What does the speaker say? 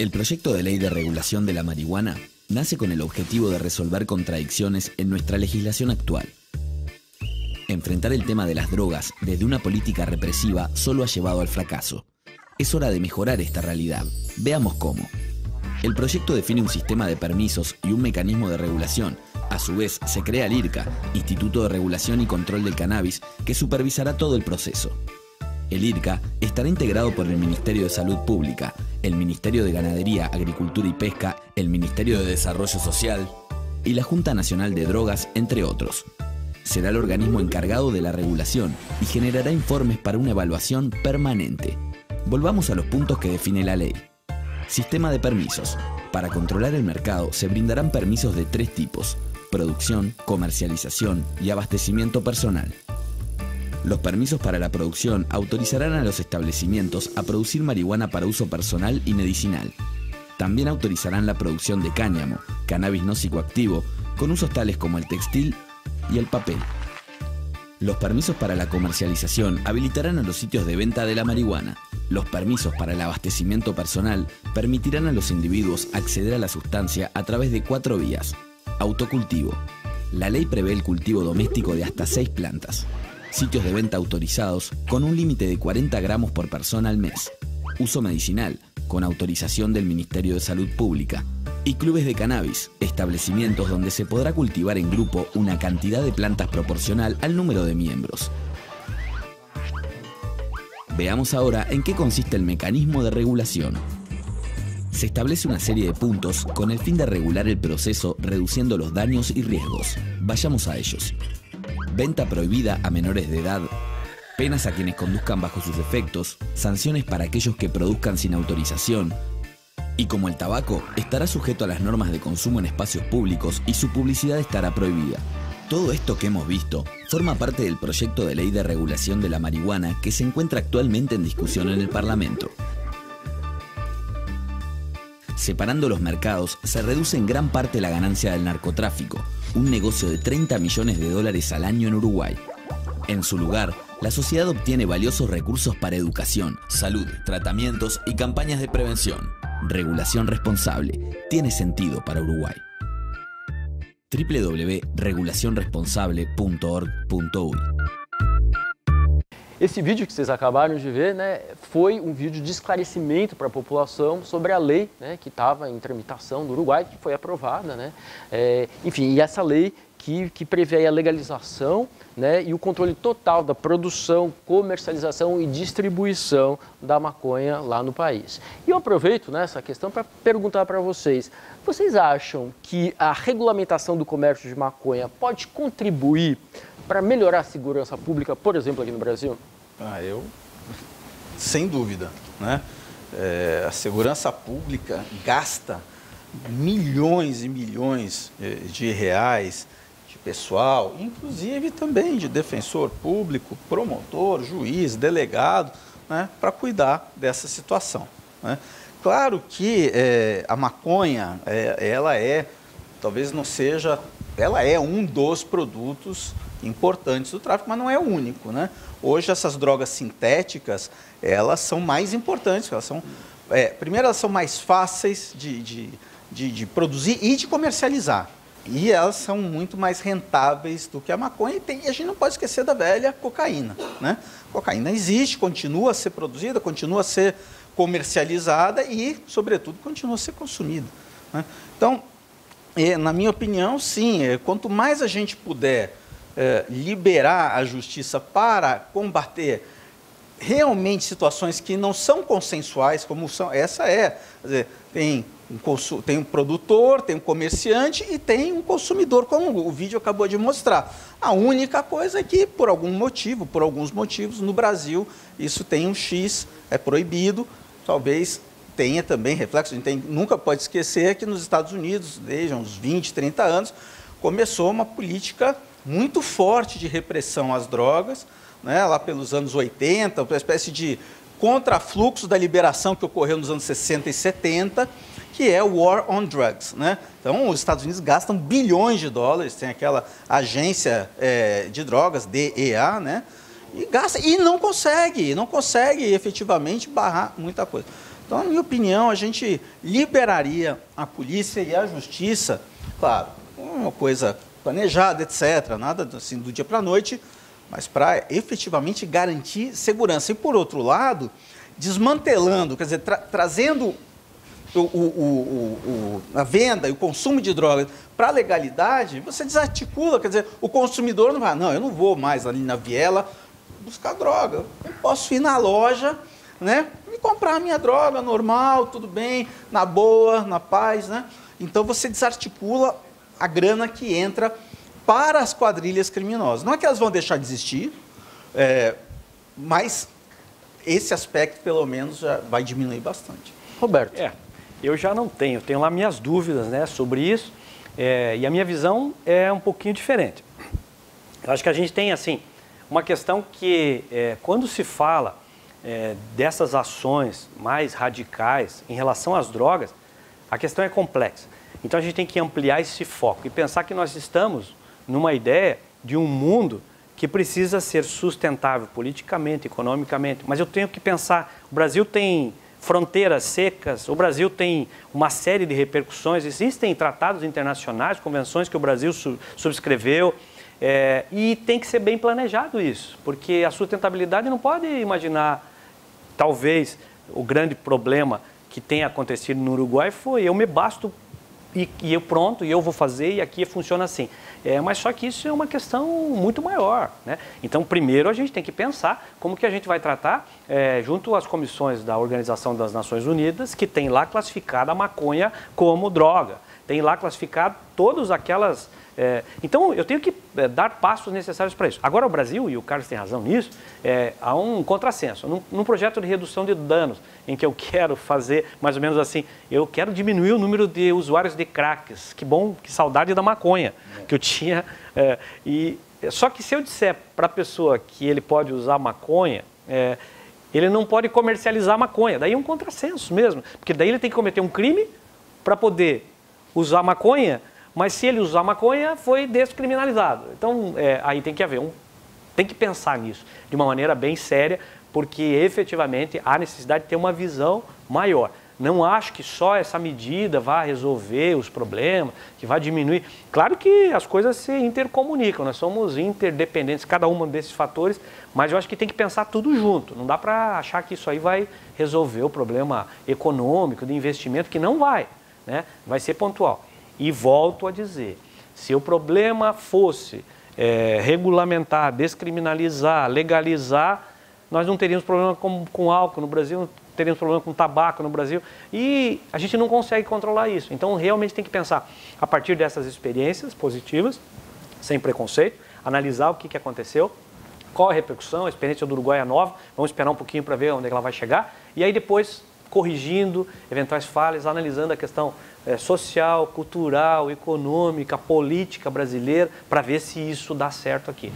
El proyecto de ley de regulación de la marihuana nace con el objetivo de resolver contradicciones en nuestra legislación actual. Enfrentar el tema de las drogas desde una política represiva solo ha llevado al fracaso. Es hora de mejorar esta realidad. Veamos cómo. El proyecto define un sistema de permisos y un mecanismo de regulación. A su vez, se crea el IRCA, Instituto de Regulación y Control del Cannabis, que supervisará todo el proceso. El IRCA estará integrado por el Ministerio de Salud Pública, el Ministerio de Ganadería, Agricultura y Pesca, el Ministerio de Desarrollo Social y la Junta Nacional de Drogas, entre otros. Será el organismo encargado de la regulación y generará informes para una evaluación permanente. Volvamos a los puntos que define la ley. Sistema de permisos. Para controlar el mercado se brindarán permisos de 3 tipos: producción, comercialización y abastecimiento personal. Los permisos para la producción autorizarán a los establecimientos a producir marihuana para uso personal y medicinal. También autorizarán la producción de cáñamo, cannabis no psicoactivo, con usos tales como el textil y el papel. Los permisos para la comercialización habilitarán a los sitios de venta de la marihuana. Los permisos para el abastecimiento personal permitirán a los individuos acceder a la sustancia a través de 4 vías. Autocultivo. La ley prevé el cultivo doméstico de hasta 6 plantas. Sitios de venta autorizados con un límite de 40 gramos por persona al mes. Uso medicinal, con autorización del Ministerio de Salud Pública. Y clubes de cannabis, establecimientos donde se podrá cultivar en grupo una cantidad de plantas proporcional al número de miembros. Veamos ahora en qué consiste el mecanismo de regulación. Se establece una serie de puntos con el fin de regular el proceso reduciendo los daños y riesgos. Vayamos a ellos. Venta prohibida a menores de edad, penas a quienes conduzcan bajo sus efectos, sanciones para aquellos que produzcan sin autorización, y como el tabaco, estará sujeto a las normas de consumo en espacios públicos y su publicidad estará prohibida. Todo esto que hemos visto forma parte del proyecto de ley de regulación de la marihuana que se encuentra actualmente en discusión en el Parlamento. Separando los mercados, se reduce en gran parte la ganancia del narcotráfico, un negocio de 30 millones de dólares al año en Uruguay. En su lugar, la sociedad obtiene valiosos recursos para educación, salud, tratamientos y campañas de prevención. Regulación responsable. Tiene sentido para Uruguay. www.regulacionresponsable.org.uy. Esse vídeo que vocês acabaram de ver, foi um vídeo de esclarecimento para a população sobre a lei, que estava em tramitação no Uruguai, que foi aprovada, enfim, e essa lei que prevê a legalização, e o controle total da produção, comercialização e distribuição da maconha lá no país. E eu aproveito essa questão para perguntar para vocês: vocês acham que a regulamentação do comércio de maconha pode contribuir para melhorar a segurança pública, por exemplo, aqui no Brasil? Sem dúvida, a segurança pública gasta milhões e milhões de reais de pessoal, inclusive também de defensor público, promotor, juiz, delegado, para cuidar dessa situação. Claro que a maconha, talvez não seja, ela é um dos produtos importantes do tráfico, mas não é o único, Hoje essas drogas sintéticas, elas são mais importantes, elas são, primeiro elas são mais fáceis de produzir e de comercializar. E elas são muito mais rentáveis do que a maconha. E a gente não pode esquecer da velha cocaína, Cocaína existe, continua a ser produzida, continua a ser comercializada e, sobretudo, continua a ser consumida. Então, na minha opinião, sim, quanto mais a gente puder liberar a justiça para combater realmente situações que não são consensuais, como são, essa quer dizer, tem um produtor, tem um comerciante e tem um consumidor, como o vídeo acabou de mostrar. A única coisa é que, por alguns motivos, no Brasil, isso tem um X, é proibido, talvez tenha também reflexo. A gente nunca pode esquecer que nos Estados Unidos, desde uns 20, 30 anos, começou uma política muito forte de repressão às drogas, lá pelos anos 80, uma espécie de contrafluxo da liberação que ocorreu nos anos 60 e 70, que é o War on Drugs. Então, os Estados Unidos gastam bilhões de dólares, tem aquela agência de drogas, DEA, e gasta e não consegue efetivamente barrar muita coisa. Então, na minha opinião, a gente liberaria a polícia e a justiça, claro, uma coisa planejada, etc., nada assim do dia para a noite, mas para efetivamente garantir segurança. E, por outro lado, desmantelando, quer dizer, trazendo a venda e o consumo de drogas para a legalidade, você desarticula, quer dizer, o consumidor não vai, não, eu não vou mais ali na viela buscar droga, eu posso ir na loja, né, e comprar a minha droga normal, tudo bem, na boa, na paz, né? Então você desarticula a grana que entra para as quadrilhas criminosas. Não é que elas vão deixar de existir, mas esse aspecto, pelo menos, já vai diminuir bastante. Roberto. Eu já não tenho lá minhas dúvidas, né, sobre isso, e a minha visão é um pouquinho diferente. Eu acho que a gente tem, assim, uma questão que, quando se fala dessas ações mais radicais em relação às drogas, a questão é complexa. Então a gente tem que ampliar esse foco e pensar que nós estamos numa ideia de um mundo que precisa ser sustentável politicamente, economicamente, mas eu tenho que pensar, o Brasil tem fronteiras secas, o Brasil tem uma série de repercussões, existem tratados internacionais, convenções que o Brasil subscreveu, e tem que ser bem planejado isso, porque a sustentabilidade não pode imaginar, talvez, o grande problema que tenha acontecido no Uruguai foi eu me basto e eu pronto, e eu vou fazer, e aqui funciona assim. Mas só que isso é uma questão muito maior, né? Então, primeiro a gente tem que pensar como que a gente vai tratar, junto às comissões da Organização das Nações Unidas, que tem lá classificado a maconha como droga, tem lá classificado todas aquelas... Então, eu tenho que dar passos necessários para isso. Agora, o Brasil, e o Carlos tem razão nisso, há um contrassenso. Num projeto de redução de danos, em que eu quero fazer, mais ou menos assim, eu quero diminuir o número de usuários de cracks. Que bom, que saudade da maconha que eu tinha. Só que se eu disser para a pessoa que ele pode usar maconha, ele não pode comercializar maconha. Daí é um contrassenso mesmo, porque daí ele tem que cometer um crime para poder usar maconha, mas se ele usar maconha, foi descriminalizado. Então, aí tem que haver tem que pensar nisso de uma maneira bem séria, porque efetivamente há necessidade de ter uma visão maior. Não acho que só essa medida vai resolver os problemas, que vai diminuir. Claro que as coisas se intercomunicam, nós somos interdependentes, cada um desses fatores, mas eu acho que tem que pensar tudo junto. Não dá para achar que isso aí vai resolver o problema econômico, de investimento, que não vai, né? Vai ser pontual. E volto a dizer, se o problema fosse regulamentar, descriminalizar, legalizar, nós não teríamos problema com álcool no Brasil, não teríamos problema com tabaco no Brasil, e a gente não consegue controlar isso. Então, realmente tem que pensar, a partir dessas experiências positivas, sem preconceito, analisar o que aconteceu, qual a repercussão, a experiência do Uruguai é nova, vamos esperar um pouquinho para ver onde ela vai chegar, e aí depois corrigindo eventuais falhas, analisando a questão social, cultural, econômica, política brasileira, para ver se isso dá certo aqui.